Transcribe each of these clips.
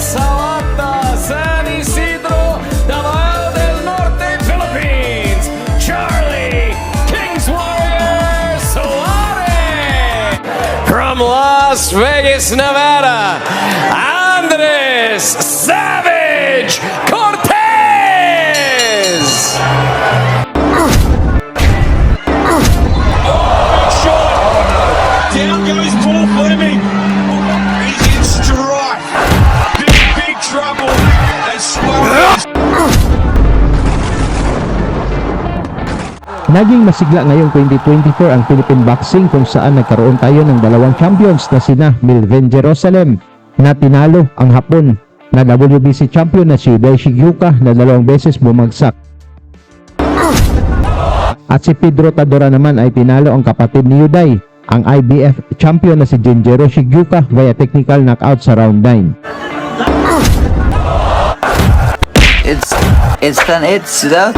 Sawata, San Isidro, Davao del Norte, Philippines, Charlie Kings Warrior Suarez. From Las Vegas, Nevada, Andres Savage Cortez. Down goes Paul Fleming. He's in strife. Big trouble. They Suarez. Naging masigla ngayong 2024 ang Philippine Boxing kung saan nagkaroon tayo ng dalawang champions na sina Milven Jerusalem na tinalo ang Hapon na WBC champion na si Uday Shigyuka na 2 beses bumagsak. At si Pedro Tadora naman ay tinalo ang kapatid ni Uday, ang IBF champion na si Genjiro Shigyuka via technical knockout sa round 9. It's that.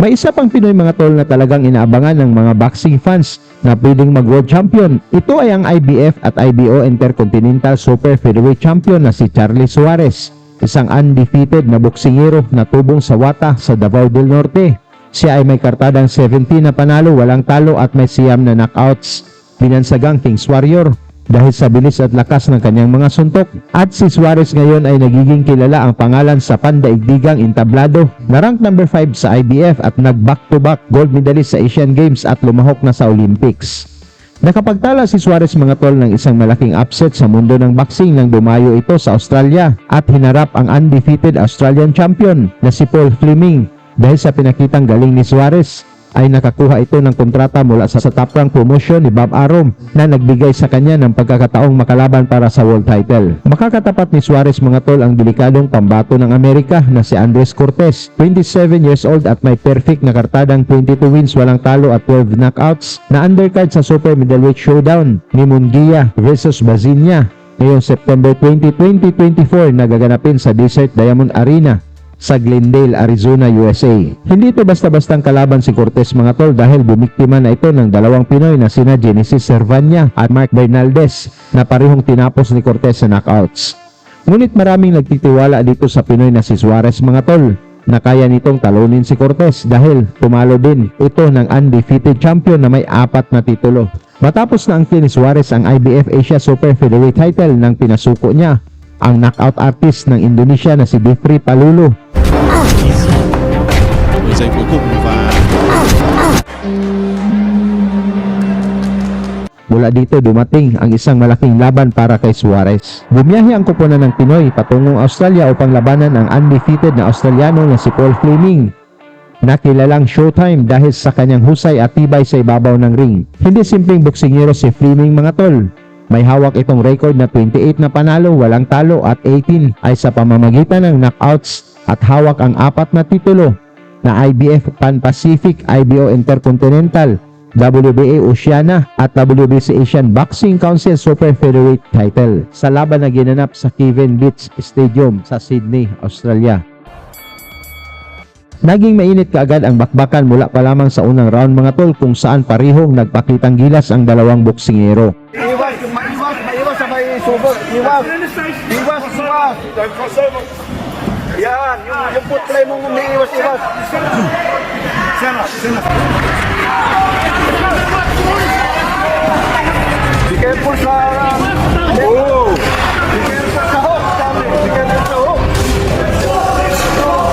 May isa pang Pinoy mga tol na talagang inaabangan ng mga boxing fans na pwedeng mag-world champion. Ito ay ang IBF at IBO Intercontinental Super Featherweight Champion na si Charlie Suarez, isang undefeated na boksingero na tubong sa Wata sa Davao del Norte. Siya ay may kartadang 17 na panalo, walang talo at may siyam na knockouts. Binansagang Kings Warrior dahil sa bilis at lakas ng kanyang mga suntok. At si Suarez ngayon ay nagiging kilala ang pangalan sa pandaigdigang entablado na rank number 5 sa IBF at nag-back-to-back gold medalist sa Asian Games at lumahok na sa Olympics. Nakapagtala si Suarez mga tol ng isang malaking upset sa mundo ng boxing nang dumayo ito sa Australia at hinarap ang undefeated Australian champion na si Paul Fleming. Dahil sa pinakitang galing ni Suarez, ay nakakuha ito ng kontrata mula sa top rank promotion ni Bob Arum na nagbigay sa kanya ng pagkakataong makalaban para sa world title. Makakatapat ni Suarez mga tol ang delikadong pambato ng Amerika na si Andres Cortez, 27 years old at may perfect na kartadang 22 wins, walang talo at 12 knockouts na undercard sa Super Middleweight Showdown ni Munguia versus Bazinia ngayong September 20, 2024 na gaganapin sa Desert Diamond Arena sa Glendale, Arizona, USA. Hindi ito basta-bastang kalaban si Cortez mga tol dahil bumiktima na ito ng dalawang Pinoy na sina Genesis Servania at Mark Bernaldez na parehong tinapos ni Cortez sa knockouts. Ngunit maraming nagtitiwala dito sa Pinoy na si Suarez mga tol na kaya nitong talunin si Cortez dahil tumalo din ito ng undefeated champion na may 4 na titulo. Matapos na angkin ni Suarez ang IBF Asia Super Featherweight title nang pinasuko niya ang knockout artist ng Indonesia na si Jeffrey Palulu. Mula dito dumating ang isang malaking laban para kay Suarez. Bumiyahe ang koponan ng Pinoy patungong Australia upang labanan ang undefeated na Australiano na si Paul Fleming. Nakilalang Showtime dahil sa kanyang husay at tibay sa ibabaw ng ring. Hindi simpleng boksingero si Fleming mga tol. May hawak itong record na 28 na panalo, walang talo at 18 ay sa pamamagitan ng knockouts at hawak ang 4 na titulo na IBF Pan-Pacific, IBO Intercontinental, WBA Oceania at WBC Asian Boxing Council Super Featherweight title sa laban na ginanap sa Kevin Beach Stadium sa Sydney, Australia. Naging mainit kaagad ang bakbakan mula pa lamang sa unang round mga tol kung saan parihong nagpakitang gilas ang dalawang boksingero. Iwas sa may subok. Iwas. Don't cross over. Yan. Yung foot play mong umiiwas. Sana. Be careful sa... Oh! Be careful sa hook. Be careful sa hook.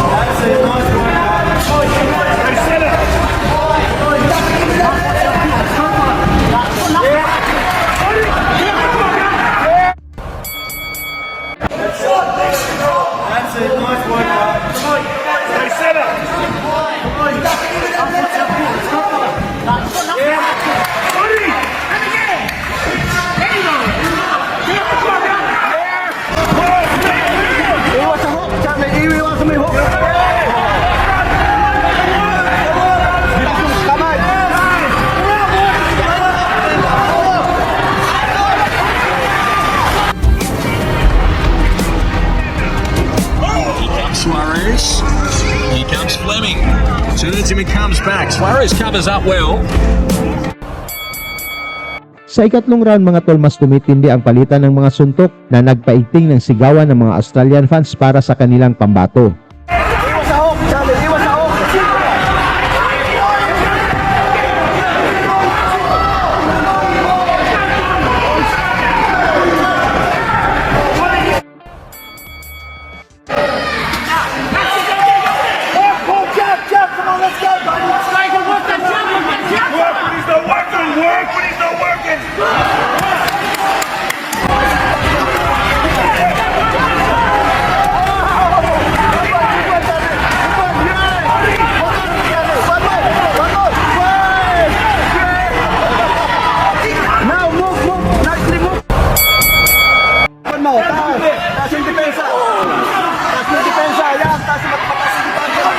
That's it. Nice one. Suarez. Here comes Fleming. Turns him and comes back. Suarez covers up well. Sa ikatlong round mga tol, mas tumitindi ang palitan ng mga suntok na nagpaigting ng sigawan ng mga Australian fans para sa kanilang pambato. Iwas sa hook, Charlie. Iwas sa hook. Jab, come on, let's go, buddy. Work when he's not working. Work when he's not working. Now move, move, nicely move. Taas mo, taas. Taas yung depensa. Taas yung depensa. Yan, taas yung mataas yung depensa.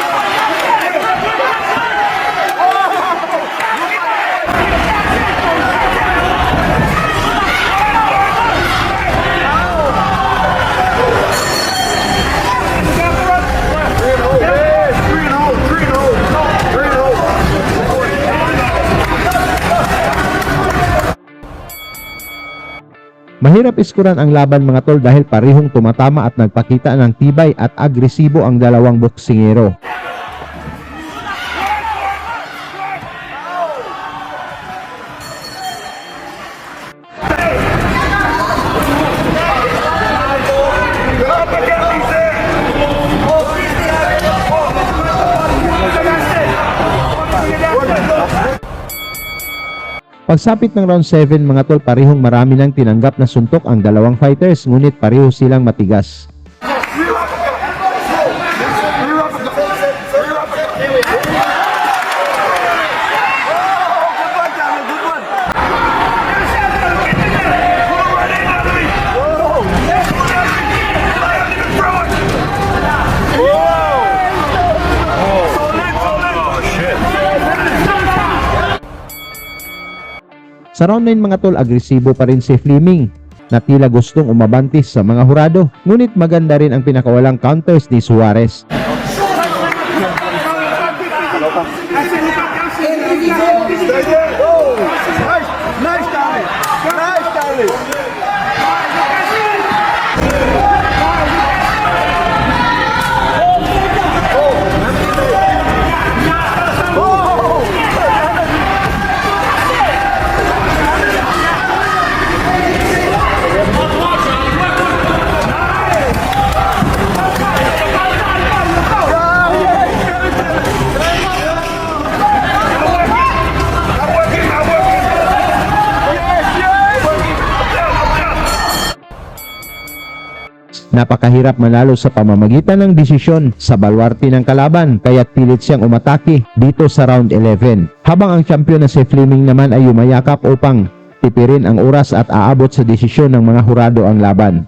Mahirap iskuran ang laban mga tol dahil parehong tumatama at nagpakita ng tibay at agresibo ang dalawang boksingero. Pagsapit ng round 7 mga tol, parehong marami nang tinanggap na suntok ang dalawang fighters, ngunit pareho silang matigas. Sa round 9 mga tol, agresibo pa rin si Fleming na tila gustong umabantis sa mga hurado, ngunit maganda rin ang pinakawalang counters ni Suarez. Nice, Charlie. Nice, Charlie. Napakahirap manalo sa pamamagitan ng desisyon sa balwarte ng kalaban, kaya't pilit siyang umatake dito sa round 11. Habang ang champion na si Fleming naman ay umayakap upang tipirin ang oras at aabot sa desisyon ng mga hurado ang laban.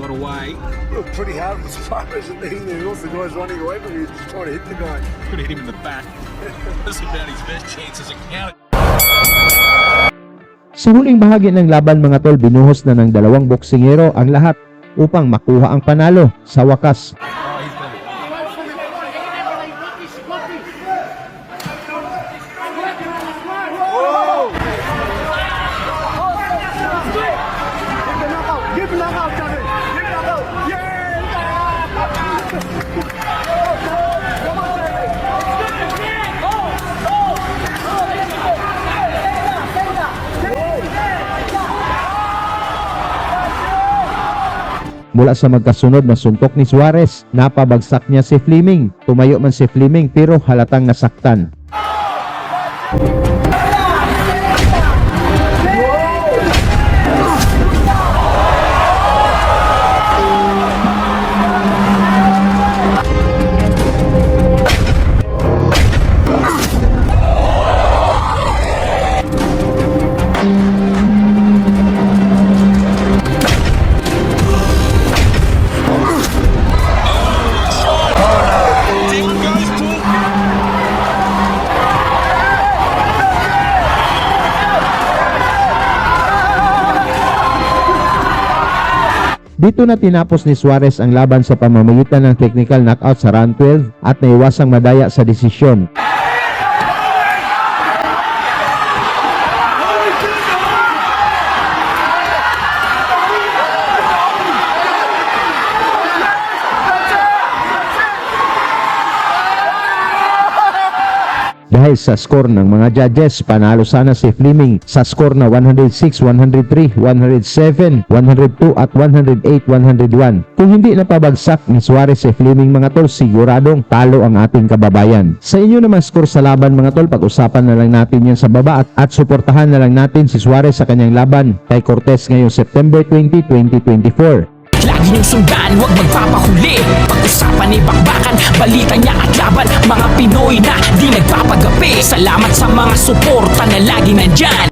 Got away. Looked pretty hard as far as the thing. There was the guys running away from you, just trying to hit the guy. Could have hit him in the back. This is about his best chances of counting. Sa huling bahagi ng laban mga tol, binuhos na ng dalawang boksingero ang lahat upang makuha ang panalo sa wakas. Give him knockout, Charlie. Give him knockout. Mula sa magkasunod na suntok ni Suarez, napabagsak niya si Fleming. Tumayo man si Fleming pero halatang nasaktan. Dito na tinapos ni Suarez ang laban sa pamamagitan ng technical knockout sa round 12 at naiwasang madaya sa desisyon. Dahil sa score ng mga judges, panalo sana si Fleming sa score na 106, 103, 107, 102 at 108, 101. Kung hindi napabagsak ni Suarez si Fleming mga tol, siguradong talo ang ating kababayan. Sa inyo naman score sa laban mga tol, pag-usapan na lang natin yan sa baba at suportahan na lang natin si Suarez sa kanyang laban kay Cortez ngayong September 20, 2024. Lagi niyong sundan, huwag magpapahuli. Pag-usapan ni bakbakan, balita niya at laban. Mga Pinoy na di nagpapagapi. Salamat sa mga suporta na lagi nandyan.